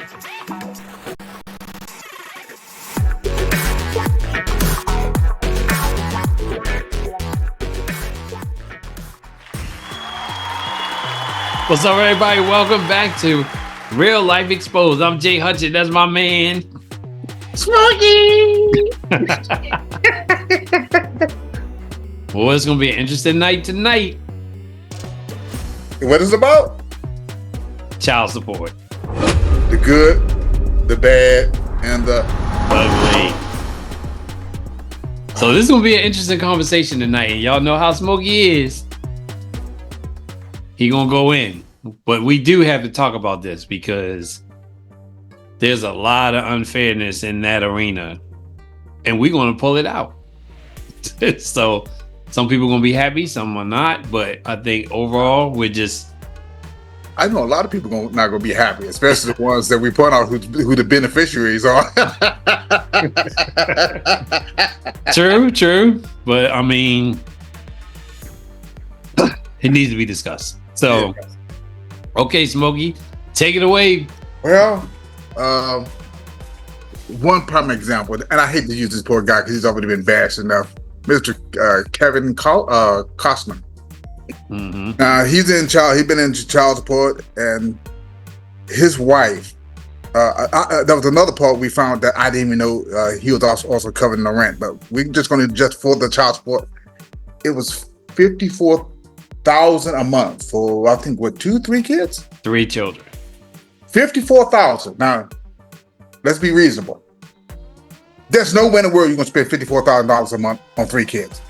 What's up, everybody? Welcome back to Real Life Exposed. I'm Jay Hutchin. That's my man, Smokey. Well, it's gonna be an interesting night tonight. What is it about? Child support. The good, the bad, and the ugly. So this is gonna be an interesting conversation tonight, and y'all know how Smokey is. He gonna go in, but we do have to talk about this because there's a lot of unfairness in that arena, and we're gonna pull it out. So some people are gonna be happy, some are not, but I think overall we're just. I know a lot of people not gonna be happy, especially the ones that we point out who the beneficiaries are. True, but I mean, it needs to be discussed. So, okay, Smokey, take it away. Well, one prime example, and I hate to use this poor guy because he's already been bashed enough. Mr. Kevin Costner. Mm-hmm. He's been in child support, and his wife. There was another part we found that I didn't even know he was also covering the rent, but we're just going to just for the child support. It was $54,000 a month for I think 3 kids, 3 children. $54,000. Now, let's be reasonable. There's no way in the world you're going to spend $54,000 a month on 3 kids.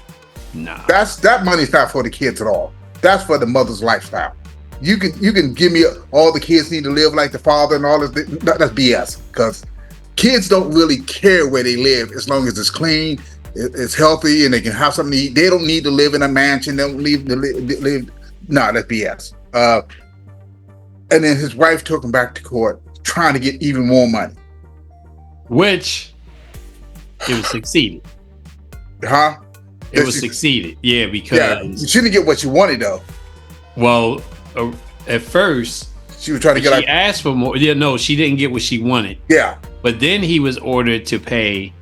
Nah. That money's not for the kids at all. That's for the mother's lifestyle. You can give me all the kids need to live like the father and all this. That's BS, because kids don't really care where they live as long as it's clean, it's healthy, and they can have something to eat. They don't need to live in a mansion. They don't need to live. No, that's BS. And then his wife took him back to court, trying to get even more money. Which it was succeeded. Huh? It was succeeded. Yeah, because you shouldn't get what you wanted though. Well, at first she was trying to get. She asked for more. Yeah, no, she didn't get what she wanted. Yeah, but then he was ordered to pay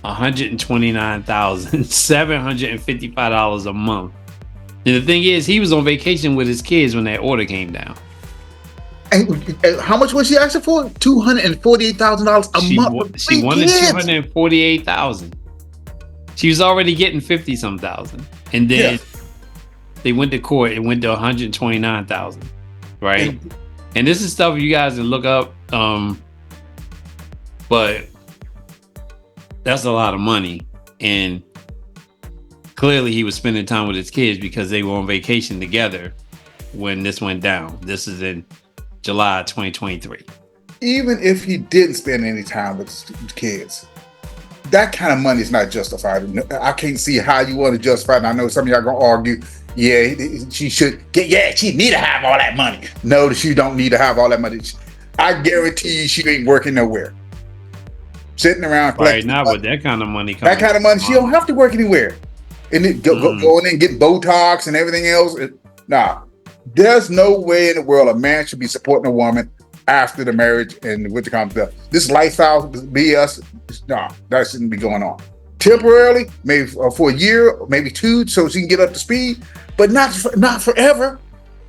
$129,755 a month. And the thing is, he was on vacation with his kids when that order came down. And how much was she asking for? $248,000 a month. She wanted $248,000. She was already getting 50-some thousand, and then they went to court. It went to $129,000, right? And this is stuff you guys can look up. But that's a lot of money, and clearly he was spending time with his kids because they were on vacation together when this went down. This is in July 2023. Even if he didn't spend any time with his kids, that kind of money is not justified. I can't see how you want to justify it. And I know some of y'all gonna argue, she should get, she need to have all that money. No, she don't need to have all that money. I guarantee you she ain't working nowhere. Sitting around right now with that kind of money. That kind of money, she don't have to work anywhere. And then go in and get Botox and everything else. Nah, there's no way in the world a man should be supporting a woman after the marriage and with the conflict. This lifestyle BS, nah, that shouldn't be going on. Temporarily, maybe for a year, maybe 2, so she can get up to speed, but not forever.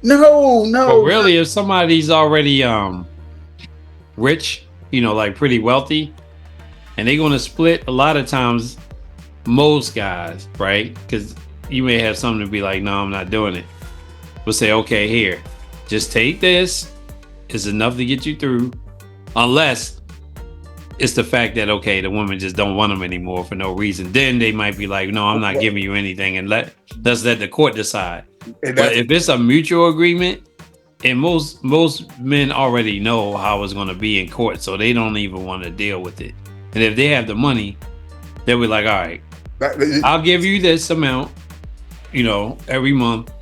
No. But really, if somebody's already rich, like pretty wealthy, and they're going to split, a lot of times, most guys, right? Because you may have something to be like, no, I'm not doing it. We'll say, okay, here, just take this. It's enough to get you through, unless it's the fact that, okay, the women just don't want them anymore for no reason. Then they might be like, no, I'm not giving you anything, and let's let the court decide. But if it's a mutual agreement, and most men already know how it's going to be in court, so they don't even want to deal with it. And if they have the money, they'll be like, all right, I'll give you this amount, every month,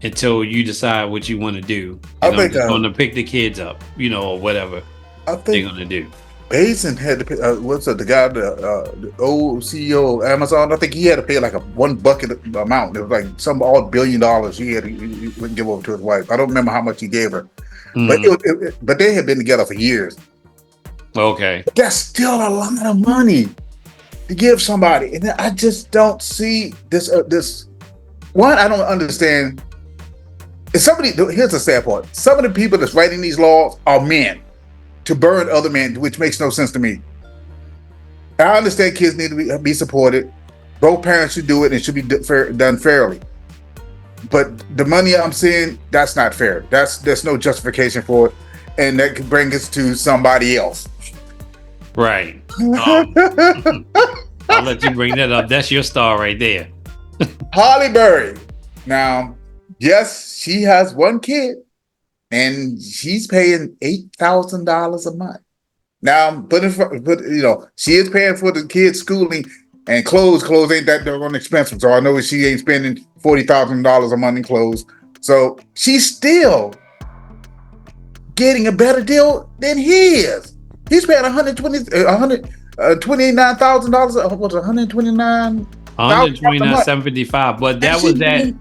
until you decide what you want to do. I'm just going to pick the kids up, or whatever they're going to do. Bezos had to pay, the guy, the old CEO of Amazon, I think he had to pay like a one bucket amount. It was like some odd $1 billion he had to give over to his wife. I don't remember how much he gave her. But Mm. but they had been together for years. Okay. But that's still a lot of money to give somebody, and I just don't see this. This one, I don't understand. If somebody, here's the sad part: some of the people that's writing these laws are men to burn other men, which makes no sense to me. I understand kids need to be supported. Both parents should do it, and it should be done fairly. But the money I'm seeing, that's not fair. There's no justification for it, and that could bring us to somebody else. Right. I'll let you bring that up. That's your star right there. Holly Berry. Now, yes, she has one kid, and she's paying $8,000 a month. Now, but she is paying for the kids' schooling and clothes. Clothes ain't that doggone expensive, so I know she ain't spending $40,000 a month in clothes. So she's still getting a better deal than he is. He's paying $129,000. What's $129,000? $129,755. But that was that.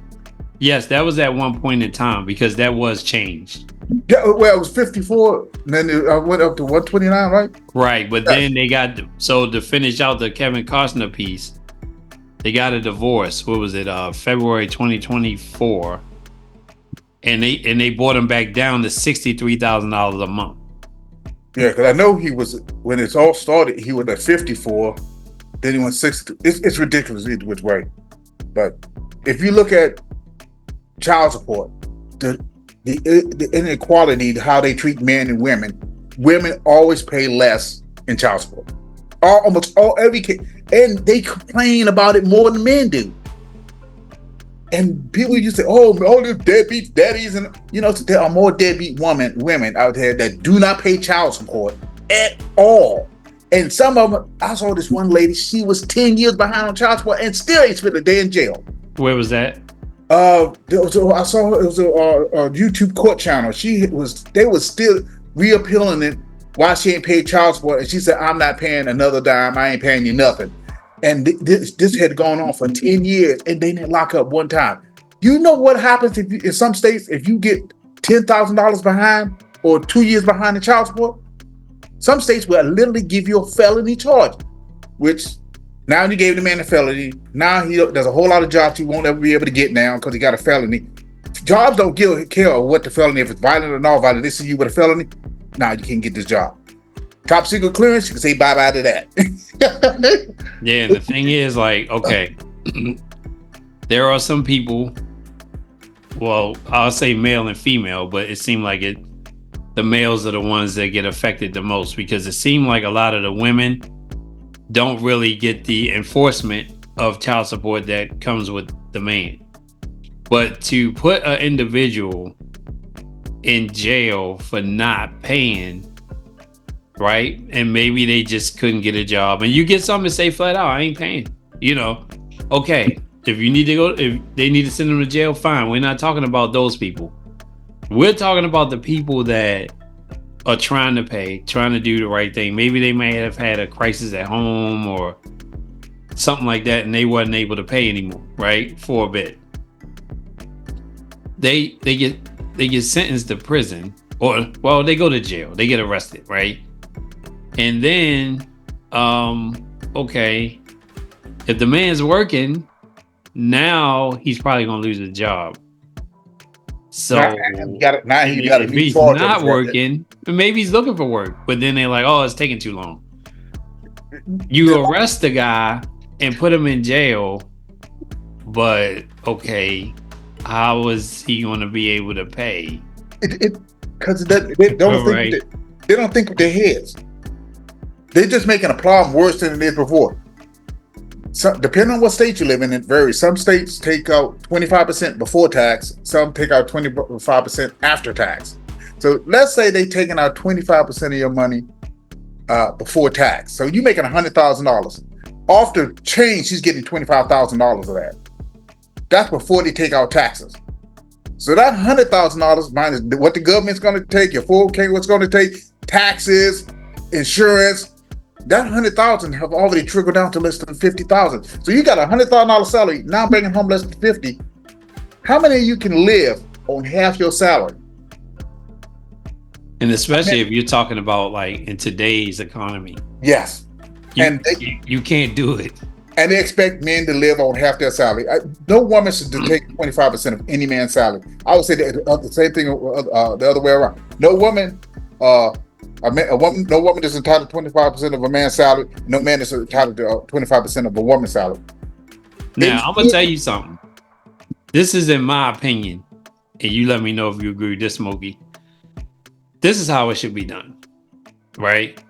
Yes, that was at one point in time because that was changed. Yeah, well, it was 54, and then it went up to 129, right? Right, but then they got to finish out the Kevin Costner piece, they got a divorce. What was it? February 2024, and they brought him back down to $63,000 a month. Yeah, because I know he was, when it all started, he was at 54, then he went 60. It's ridiculous which way. But if you look at child support, the inequality, how they treat men and women always pay less in child support. Almost every kid, and they complain about it more than men do. And people used to say, "Oh, all these deadbeat daddies," and there are more deadbeat women out there that do not pay child support at all. And some of them, I saw this one lady; she was 10 years behind on child support and still ain't spent a day in jail. Where was that? I saw her, it was a YouTube court channel. They was still reappealing it why she ain't paid child support, and she said, "I'm not paying another dime. I ain't paying you nothing." And this had gone on for 10 years, and they didn't lock up one time. You know what happens in some states if you get $10,000 behind or 2 years behind in child support? Some states will literally give you a felony charge, which now you gave the man a felony. Now there's a whole lot of jobs he won't ever be able to get now because he got a felony. Jobs don't care what the felony, if it's violent or non-violent. They see you with a felony, now you can't get this job. Top secret clearance, you can say bye-bye to that. Yeah, the thing is, like, okay, there are some people, well, I'll say male and female, but it seemed like the males are the ones that get affected the most because it seemed like a lot of the women don't really get the enforcement of child support that comes with the man. But to put an individual in jail for not paying, right? And maybe they just couldn't get a job, and you get something to say flat out, I ain't paying. Okay, if you need to go, if they need to send them to jail, fine. We're not talking about those people. We're talking about the people that are trying to pay, trying to do the right thing. Maybe they may have had a crisis at home or something like that, and they wasn't able to pay anymore, right? For a bit. They get sentenced to prison, or they go to jail. They get arrested, right? And then, okay, if the man's working, now he's probably gonna lose his job. So if he's not working, maybe he's looking for work, but then they're like, "Oh, it's taking too long." You arrest the guy and put him in jail, but okay, how is he going to be able to pay? Because they don't think with their heads. They're just making a problem worse than it is before. So, depending on what state you live in, it varies. Some states take out 25% before tax. Some take out 25% after tax. So let's say they're taking out 25% of your money before tax. So you're making $100,000. Off the change, she's getting $25,000 of that. That's before they take out taxes. So that $100,000 minus what the government's going to take, your 401k, what's going to take, taxes, insurance, that $100,000 have already trickled down to less than $50,000. So you got a $100,000 salary, now bringing home less than $50,000. How many of you can live on half your salary? And especially if you're talking about like in today's economy, Yes, you you can't do it. and they expect men to live on half their salary. No woman should take 25% of any man's salary. I would say the same thing the other way around. No woman, no woman is entitled to 25% of a man's salary. No man is entitled to 25% of a woman's salary. Now, I'm gonna tell you something. This is in my opinion, and you let me know if you agree with this, Smokey. This is how it should be done, right?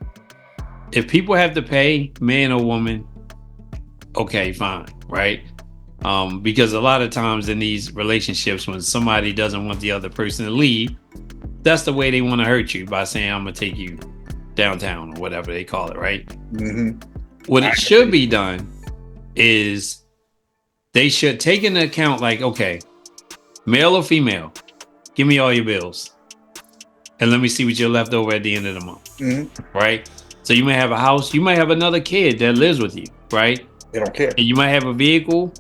If people have to pay, man or woman, okay, fine, right? Because a lot of times in these relationships, when somebody doesn't want the other person to leave, that's the way they want to hurt you, by saying, I'm gonna take you downtown or whatever they call it, right? Mm-hmm. What it should be done is they should take into account, like, okay, male or female, give me all your bills and let me see what you're left over at the end of the month. Mm-hmm. Right? So you may have a house, you might have another kid that lives with you, right? They don't care. And you might have a vehicle,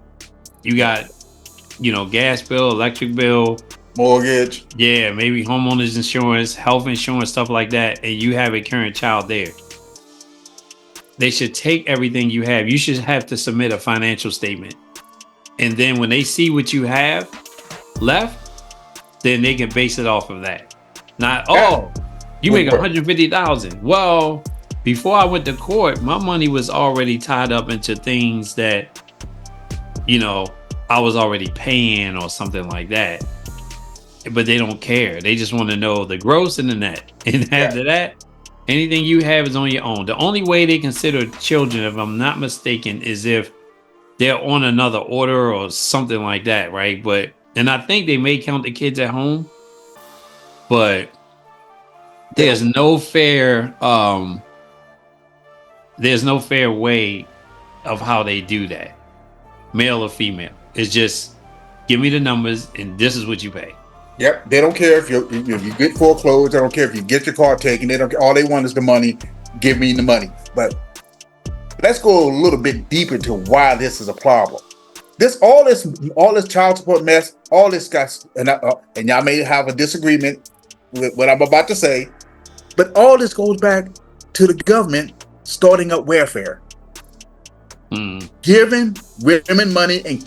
you got, gas bill, electric bill, mortgage, yeah, maybe homeowners insurance, health insurance, stuff like that, and you have a current child there. They should take everything you have. You should have to submit a financial statement. And then when they see what you have left, then they can base it off of that. Not, you make 150,000. Well, before I went to court, my money was already tied up into things that, I was already paying or something like that. But they don't care. They just want to know the gross and the net. And after that, anything you have is on your own. The only way they consider children, if I'm not mistaken, is if they're on another order or something like that, right? And I think they may count the kids at home, but there's no fair way of how they do that, male or female. It's just give me the numbers and this is what you pay. Yep, they don't care if you get foreclosed. They don't care if you get your car taken. They don't care. All they want is the money. Give me the money. But let's go a little bit deeper into why this is a problem. All this child support mess, all this guys, and y'all may have a disagreement with what I'm about to say, but all this goes back to the government starting up welfare, giving women money and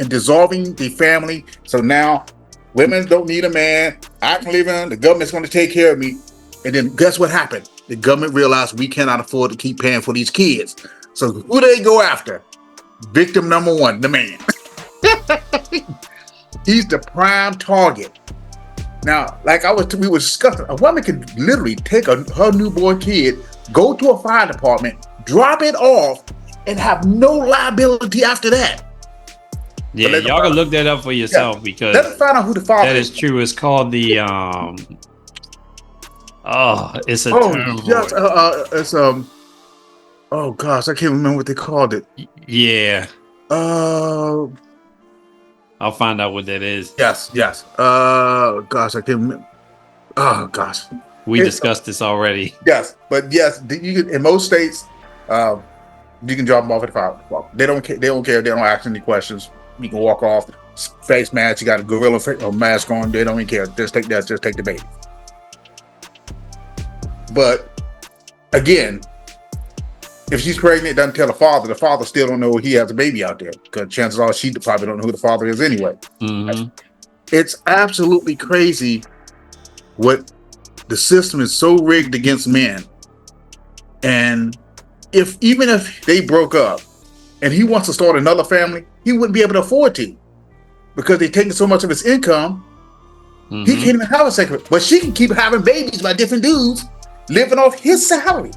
dissolving the family. So now women don't need a man. I can live in. The government's going to take care of me. And then guess what happened? The government realized we cannot afford to keep paying for these kids. So who do they go after? Victim number one, the man. He's the prime target. Now, like we were discussing, a woman could literally take her newborn kid, go to a fire department, drop it off, and have no liability after that. Yeah, y'all can look that up for yourself because let's find out who the father is. That is true. It's called the it's a term. Yes, it's oh gosh, I can't remember what they called it. Yeah. I'll find out what that is. Yes. Gosh, I can't remember. Oh gosh. We discussed this already. Yes, but yes, you can, in most states, you can drop them off at the fire department. They don't care. They don't ask any questions. You can walk off, face mask. You got a gorilla mask on. They don't even care. Just take the baby. But again, if she's pregnant, doesn't tell the father. The father still don't know he has a baby out there because chances are she probably don't know who the father is anyway. Mm-hmm. It's absolutely crazy what the system is so rigged against men. And even if they broke up and he wants to start another family, he wouldn't be able to afford to because they're taking so much of his income. Mm-hmm. He can't even have a second. But she can keep having babies by different dudes living off his salary.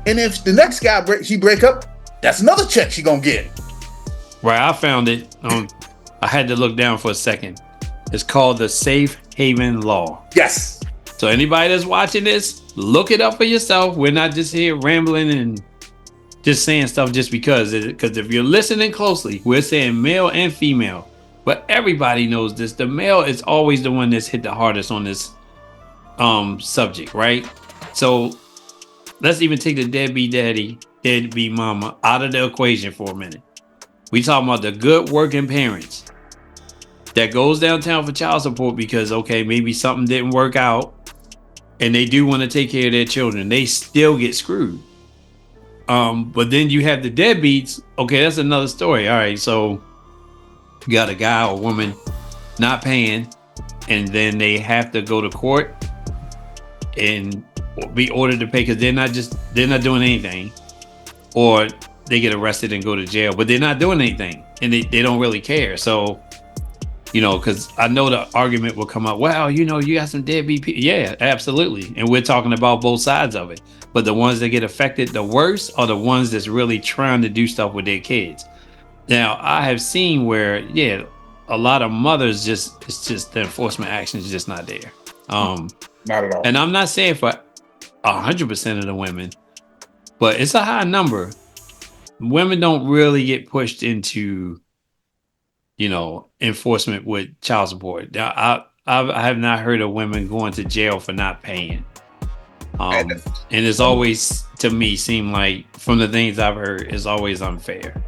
And if the next guy she break up, that's another check she gonna get. Right, I found it. I had to look down for a second. It's called the Safe Haven Law. Yes. So anybody that's watching this, look it up for yourself. We're not just here rambling and just saying stuff just because if you're listening closely, we're saying male and female. But everybody knows this. The male is always the one that's hit the hardest on this subject, right? So let's even take the deadbeat daddy, deadbeat mama out of the equation for a minute. We talking about the good working parents that goes downtown for child support because, okay, maybe something didn't work out and they do want to take care of their children, they still get screwed. But then you have the deadbeats. Okay, that's another story. All right, so you got a guy or woman not paying, and then they have to go to court and be ordered to pay because they're not doing anything, or they get arrested and go to jail, but they're not doing anything, and they don't really care. So, because I know the argument will come up, well, you got some deadbeat people. Yeah, absolutely. And we're talking about both sides of it. But the ones that get affected the worst are the ones that's really trying to do stuff with their kids. Now, I have seen where, a lot of mothers it's just the enforcement action is just not there. Not at all. And I'm not saying for 100% of the women, but it's a high number. Women don't really get pushed into enforcement with child support. Now, I have not heard of women going to jail for not paying. And it's always, to me, seemed like from the things I've heard, it's always unfair.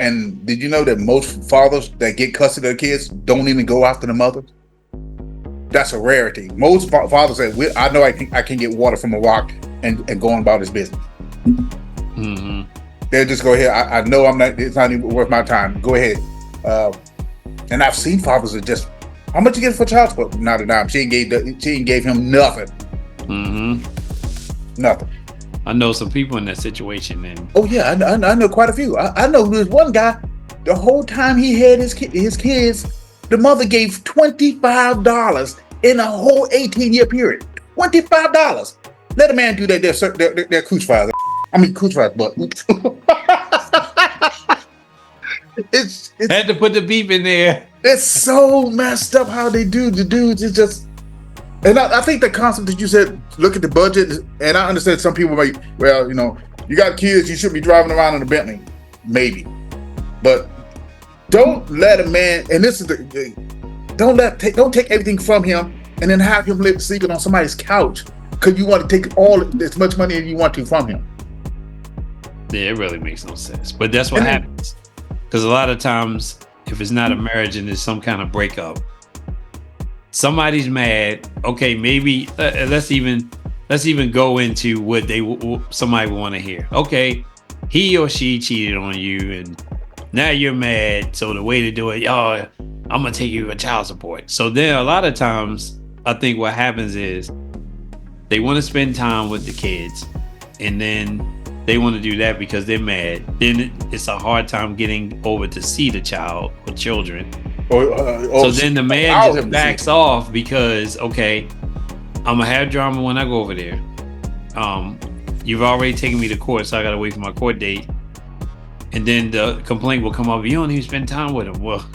And did you know that most fathers that get custody of kids don't even go after the mothers? That's a rarity. Most fathers say, "I know I can get water from a rock," and go on about his business. Mm-hmm. They'll just go ahead. I know it's not even worth my time. Go ahead. And I've seen fathers that just, how much you get for child support? Not a dime. She ain't gave him nothing. Mm-hmm. Nothing. I know some people in that situation. And oh yeah, I know quite a few. I know there's one guy. The whole time he had his kids, the mother gave $25 in a whole 18-year period. $25. Let a man do that. They're crucified. I mean crucified, but it's had to put the beep in there. It's so messed up how they do the dudes. It's just, and I think the concept that you said, look at the budget, and I understand some people might, well, you got kids, you should be driving around in a Bentley, maybe, but don't let a man, and this is don't take everything from him and then have him sleeping on somebody's couch because you want to take as much money as you want to from him. Yeah, it really makes no sense, but that's what happens. Because a lot of times, if it's not a marriage and there's some kind of breakup, somebody's mad. Okay, maybe let's even go into what somebody would want to hear. Okay, he or she cheated on you, and now you're mad. So the way to do it, I'm gonna take you for child support. So then a lot of times, I think what happens is they want to spend time with the kids, and then they want to do that because they're mad. Then it's a hard time getting over to see the child or children. So then the man just backs off because, okay, I'm gonna have drama when I go over there. You've already taken me to court, so I gotta wait for my court date. And then the complaint will come up, you don't even spend time with him. Well,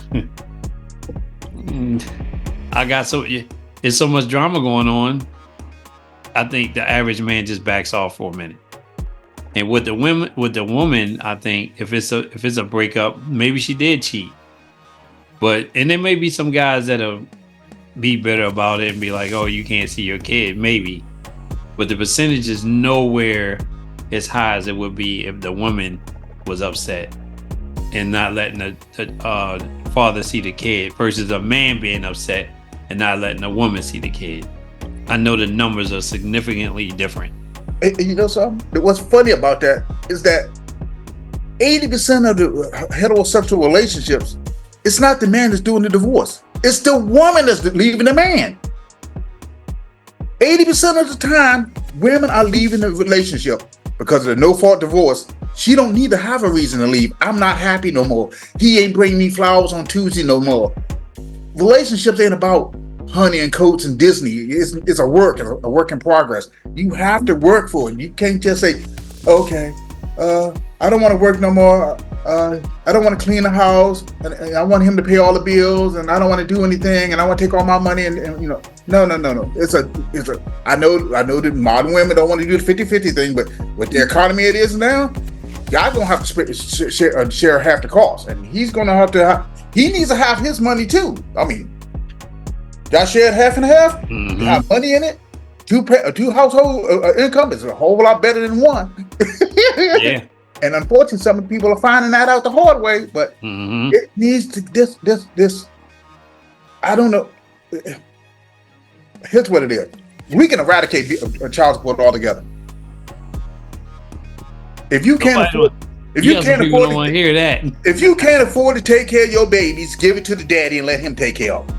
there's so much drama going on. I think the average man just backs off for a minute. And with the woman, I think if it's a breakup, maybe she did cheat. And there may be some guys that'll be bitter about it and be like, oh, you can't see your kid, maybe. But the percentage is nowhere as high as it would be if the woman was upset and not letting the father see the kid versus a man being upset and not letting a woman see the kid. I know the numbers are significantly different. You know something? What's funny about that is that 80% of the heterosexual relationships, it's not the man that's doing the divorce. It's the woman that's leaving the man. 80% of the time, women are leaving the relationship because of the no-fault divorce. She don't need to have a reason to leave. I'm not happy no more. He ain't bringing me flowers on Tuesday no more. Relationships ain't about honey and coats and Disney. It's a work in progress. You have to work for it. You can't just say, okay, I don't want to work no more. I don't want to clean the house, and I want him to pay all the bills, and I don't want to do anything, and I want to take all my money, and no. I know that modern women don't want to do the 50-50 thing, but with the economy it is now, y'all gonna have to share half the cost, and he's gonna have to. He needs to have his money too. I mean, y'all shared half and half. Mm-hmm. Have money in it. Two household income is a whole lot better than one. Yeah. And unfortunately, some people are finding that out the hard way. But it needs to this. I don't know. Here's what it is. We can eradicate child support altogether. If you can't afford, if you can't people afford, don't want to hear that. if you can't afford to take care of your babies, give it to the daddy and let him take care of them.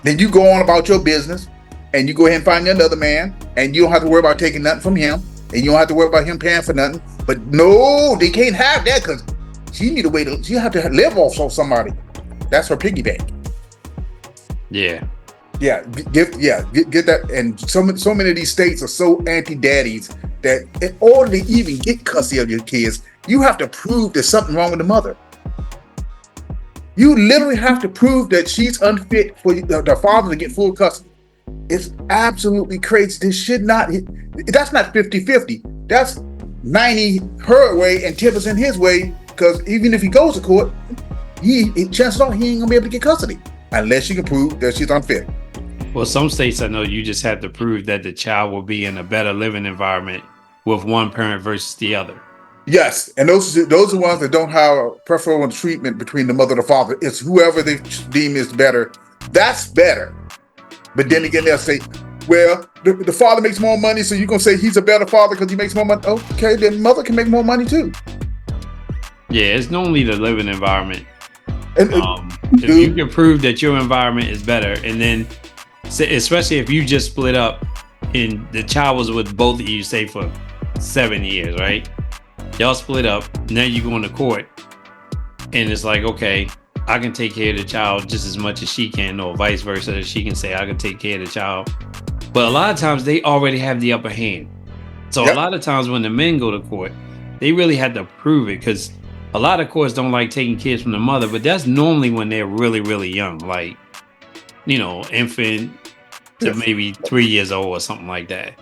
Then you go on about your business, and you go ahead and find you another man, and you don't have to worry about taking nothing from him, and you don't have to worry about him paying for nothing. But no, they can't have that because she need a way to. She have to live off of somebody. That's her piggyback. Yeah. Yeah, get that. And so many of these states are so anti-daddies that in order to even get custody of your kids, you have to prove there's something wrong with the mother. You literally have to prove that she's unfit for the father to get full custody. It's absolutely crazy. This should not. That's not 50-50. That's 90 her way and 10% his way. Because even if he goes to court, chances are he ain't gonna be able to get custody unless you can prove that she's unfit. Well, some states I know you just have to prove that the child will be in a better living environment with one parent versus the other. Yes, and those are the ones that don't have preferential treatment between the mother and the father. It's whoever they deem is better. That's better. But then again, they'll say, well, the father makes more money, so you're going to say he's a better father because he makes more money. Okay, then mother can make more money too. Yeah, it's normally the living environment. And, if you can prove that your environment is better, and then especially if you just split up and the child was with both of you, say for 7 years, right? Y'all split up, now you go into court, and it's like, okay, I can take care of the child just as much as she can, or vice versa. She can say, I can take care of the child. But a lot of times they already have the upper hand. So a lot of times when the men go to court, they really have to prove it, because a lot of courts don't like taking kids from the mother, but that's normally when they're really, really young, like, you know, infant to maybe 3 years old or something like that.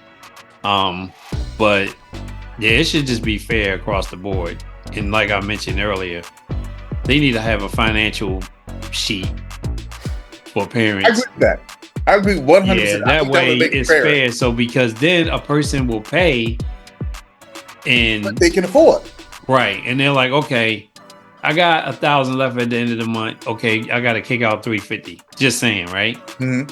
But yeah, it should just be fair across the board. And like I mentioned earlier, they need to have a financial sheet for parents. I agree with that. I agree 100%. Yeah, that way it's fair. So because then a person will pay and but they can afford. Right. And they're like, okay, I got 1,000 left at the end of the month. Okay, I got to kick out 350. Just saying, right? Mm-hmm.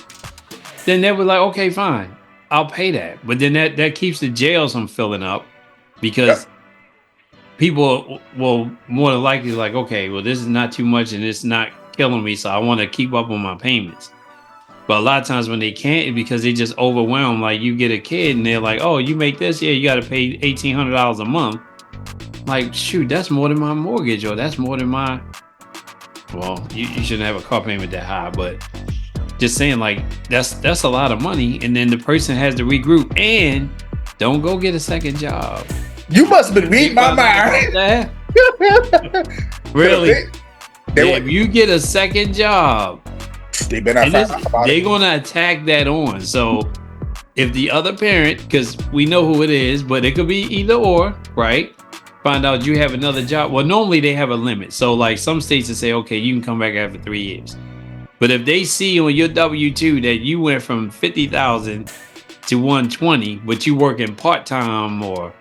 Then they were like, okay, fine, I'll pay that. But then that keeps the jails from filling up, because people will more than likely like, okay, well, this is not too much and it's not killing me, so I want to keep up on my payments. But a lot of times when they can't, it's because they just overwhelmed. Like, you get a kid and they're like, oh, you make this, yeah, you got to pay $1,800 a month. Like, shoot, that's more than my mortgage, or that's more than my, well, you shouldn't have a car payment that high, but just saying, like, that's a lot of money. And then the person has to regroup, and don't go get a second job. You must have been reading my mind. Really? If you get a second job, they're going to attack that on. So if the other parent, because we know who it is, but it could be either or, right? Find out you have another job. Well, normally they have a limit. So like some states that say, okay, you can come back after 3 years. But if they see on your W-2 that you went from 50,000 to 120, but you working part-time or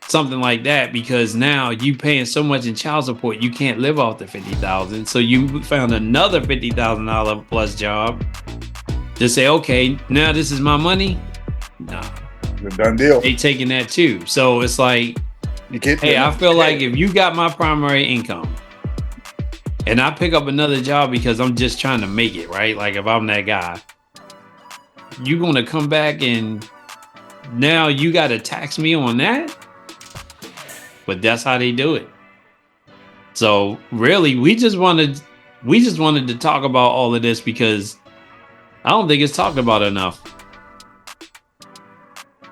something like that, because now you paying so much in child support, you can't live off the 50,000. So you found another $50,000 plus job to say, okay, now this is my money. Nah, done deal. They taking that too. So it's like, hey, I feel like if you got my primary income and I pick up another job because I'm just trying to make it, right? Like if I'm that guy, you going to come back and now you got to tax me on that? But that's how they do it. So really, we just wanted to talk about all of this because I don't think it's talked about enough.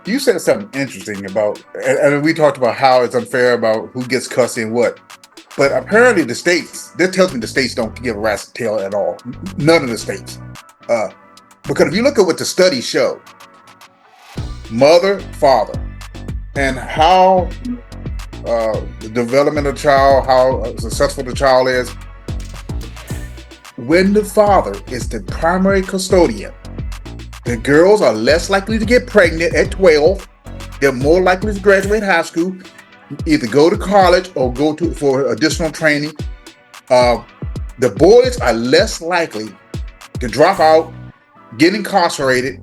You said something interesting about, and we talked about how it's unfair about who gets custody and what. But apparently the states, that tells me the states don't give a rat's tail at all. None of the states. Because if you look at what the studies show, mother, father, and how the development of the child, how successful the child is, when the father is the primary custodian, the girls are less likely to get pregnant at 12. They're more likely to graduate high school, either go to college or go for additional training. The boys are less likely to drop out, get incarcerated,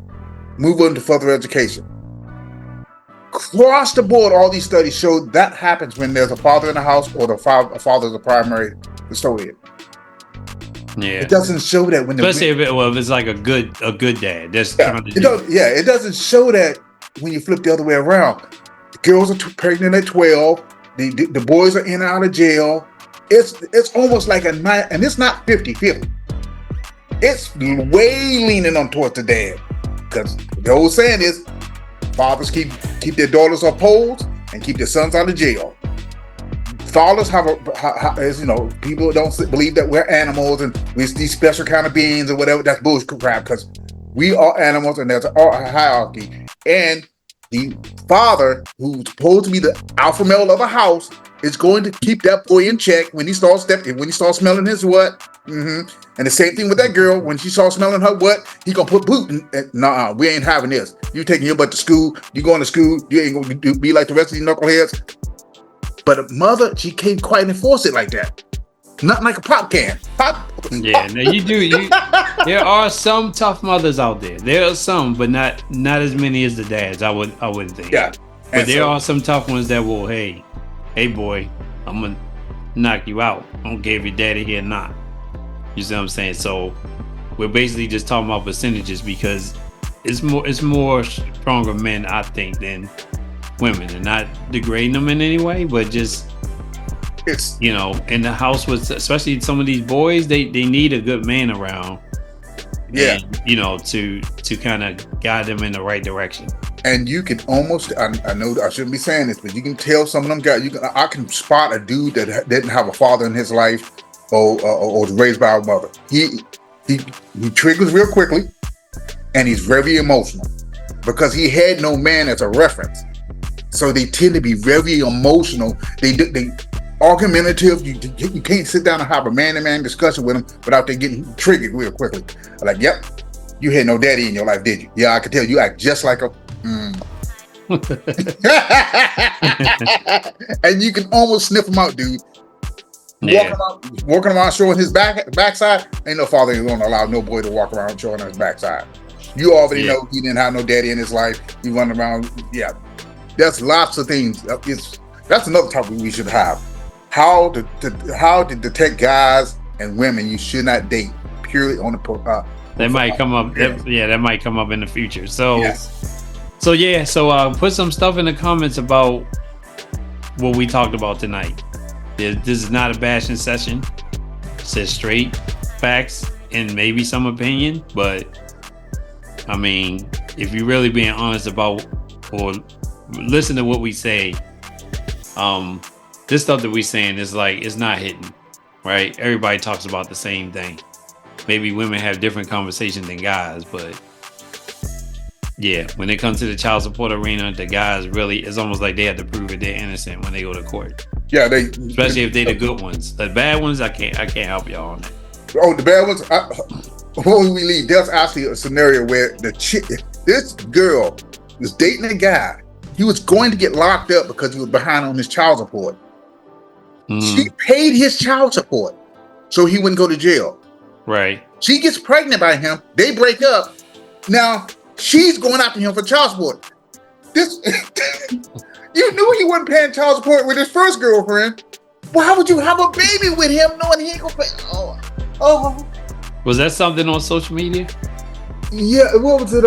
move on to further education. Across the board, all these studies show that happens when there's a father in the house or a father is the primary custodian. Yeah. It doesn't show that when especially if it's like a good dad. That's it doesn't show that when you flip the other way around. The girls are pregnant at 12. The boys are in and out of jail. It's almost like and it's not 50-50. It's way leaning on towards the dad, because the old saying is, fathers keep their daughters on poles and keep their sons out of jail. Fathers as you know, people don't believe that we're animals and we're these special kind of beings or whatever. That's bullshit crap, because we are animals and there's a hierarchy. And the father, who's supposed to be the alpha male of a house, is going to keep that boy in check when he starts smelling his what. And the same thing with that girl, when she starts smelling her what, he gonna put boot in. Nah, we ain't having this. You taking your butt to school, you going to school, you ain't gonna be like the rest of these knuckleheads. But a mother, she can't quite enforce it like that. Not like a pop can. Yeah, now you do. There are some tough mothers out there. There are some, but not as many as the dads. I wouldn't think. Yeah, but there are some tough ones that will. Hey boy, I'm gonna knock you out. I don't care if your daddy here or not. You see what I'm saying? So we're basically just talking about percentages, because it's more stronger men, I think, than women, and not degrading them in any way, but just it's, you know, in the house with, especially some of these boys, they need a good man around. Yeah, and, you know, to kind of guide them in the right direction. And you can almost, I know I shouldn't be saying this, but you can tell some of them guys. I can spot a dude that didn't have a father in his life, or was raised by a mother. He triggers real quickly, and he's very emotional because he had no man as a reference. So they tend to be very emotional. They argumentative. You can't sit down and have a man-to-man discussion with them without they getting triggered real quickly. Like, yep, you had no daddy in your life, did you? Yeah, I can tell you act just like a. And you can almost sniff him out, dude. Yeah. Walking around showing his backside. Ain't no father ain't gonna allow no boy to walk around showing his backside. You already know he didn't have no daddy in his life. He running around. Yeah, there's lots of things. That's another topic we should have. How to detect guys and women you should not date purely on the. That might come up. That might come up in the future. So. Yes. So put some stuff in the comments about what we talked about tonight. This is not a bashing session. It's just straight facts and maybe some opinion. But I mean, if you're really being honest about, or listen to what we say, this stuff that we saying is like, it's not hitting, right? Everybody talks about the same thing. Maybe women have different conversations than guys, but yeah, when it comes to the child support arena, the guys really, it's almost like they have to prove that they're innocent when they go to court. Yeah, especially if they're the good ones. The bad ones, I can't help y'all on that. Oh, the bad ones. Before we leave, there's actually a scenario where this girl was dating a guy. He was going to get locked up because he was behind on his child support. She paid his child support so he wouldn't go to jail. Right. She gets pregnant by him. They break up. Now she's going after him for child support. You knew he wasn't paying child support with his first girlfriend. Why would you have a baby with him knowing he ain't gonna pay? Oh. Was that something on social media? Yeah, what was it?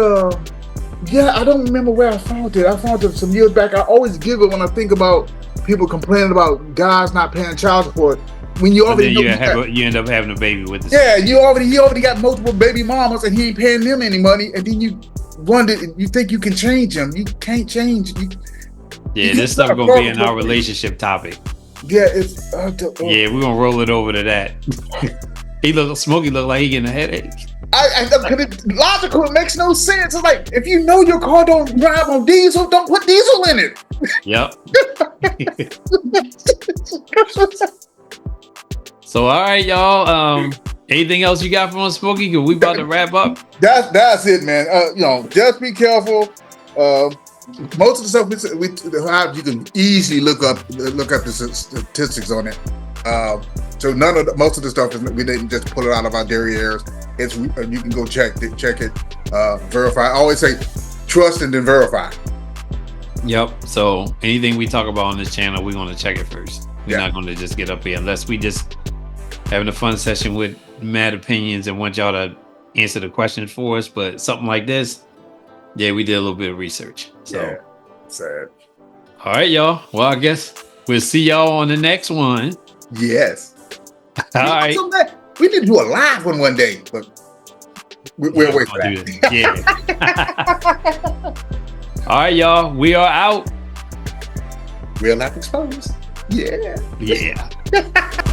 Yeah, I don't remember where I found it. I found it some years back. I always giggle when I think about people complaining about guys not paying child support. When you already know you end up having a baby with this. Yeah, he already got multiple baby mamas and he ain't paying them any money, and then you wonder, you think you can change him. You can't change. This stuff gonna be in our relationship topic. Yeah, it's yeah, we're gonna roll it over to that. Smokey look like he getting a headache. Logical, it makes no sense. It's like, if you know your car don't drive on diesel, don't put diesel in it. Yep. So all right, y'all. Anything else you got from us, Smokey? Cause we about to wrap up. That's it, man. Just be careful. Most of the stuff we you can easily look up the statistics on it. So most of the stuff we didn't just pull it out of our derrieres. It's you can go check it, verify. I always say trust and then verify. Yep. So anything we talk about on this channel, we're going to check it first. We're not going to just get up here unless we just having a fun session with mad opinions and want y'all to answer the questions for us. But something like this, yeah, we did a little bit of research. So sad. All right, y'all. Well, I guess we'll see y'all on the next one. Yes. All right. We need to do a live one day, but we'll wait for that. Yeah. All right, y'all. We are out. Real life exposed. Yeah. Yeah.